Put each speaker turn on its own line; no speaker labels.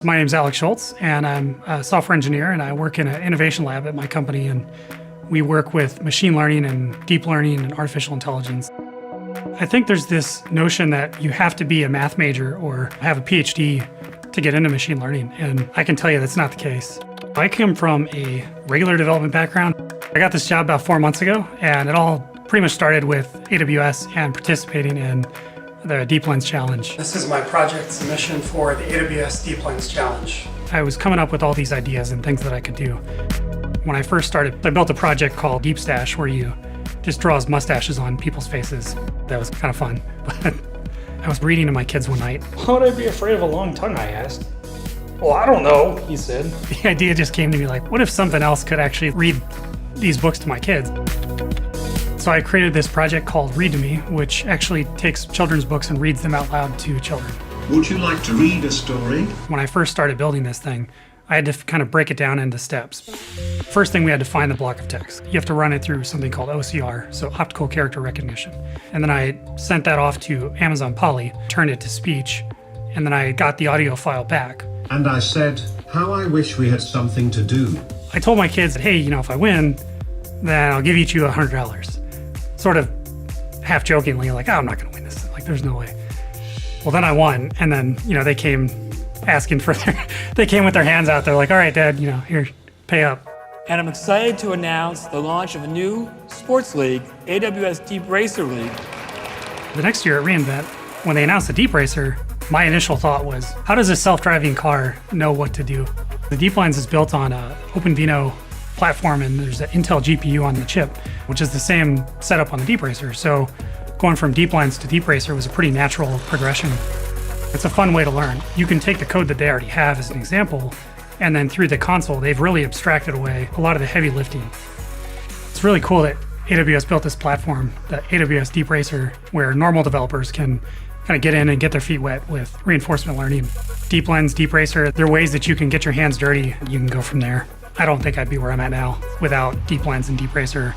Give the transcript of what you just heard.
My name's Alex Schultz, and I'm a software engineer, and I work in an innovation lab at my company, and we work with machine learning and deep learning and artificial intelligence. I think there's this notion that you have to be a math major or have a PhD to get into machine learning, and I can tell you that's not the case. I come from a regular development background. I got this job about 4 months ago, and it all pretty much started with AWS and participating in the Deep Lens Challenge. This is my project submission for the AWS Deep Lens Challenge. I was coming up with all these ideas and things that I could do. When I first started, I built a project called Deep Stash where you just draws mustaches on people's faces. That was kind of fun. But I was reading to my kids one night.
Why would I be afraid of a long tongue, I asked. Well, I don't know, he said.
The idea just came to me like, what if something else could actually read these books to my kids? So I created this project called Read to Me, which actually takes children's books and reads them out loud to children.
Would you like to read a story?
When I first started building this thing, I had to kind of break it down into steps. First thing, we had to find the block of text. You have to run it through something called OCR, so optical character recognition. And then I sent that off to Amazon Poly, turned it to speech, and then I got the audio file back.
And I said, how I wish we had something to do.
I told my kids that, hey, if I win, then I'll give each you $100. Sort of half jokingly, like, oh, I'm not gonna win this. Like, there's no way. Well, then I won, and then, they came asking for they came with their hands out. They're like, all right, Dad, here, pay up.
And I'm excited to announce the launch of a new sports league, AWS Deep Racer League.
The next year at reInvent, when they announced the Deep Racer, my initial thought was, how does a self-driving car know what to do? The Deep Lens is built on a OpenVINO platform, and there's an Intel GPU on the chip, which is the same setup on the Deep Racer. So going from Deep Lens to Deep Racer was a pretty natural progression. It's a fun way to learn. You can take the code that they already have as an example, and then through the console, they've really abstracted away a lot of the heavy lifting. It's really cool that AWS built this platform, the AWS Deep Racer, where normal developers can kind of get in and get their feet wet with reinforcement learning. Deep Lens, Deep Racer, there are ways that you can get your hands dirty. You can go from there. I don't think I'd be where I'm at now without Deep Lens and Deep Racer.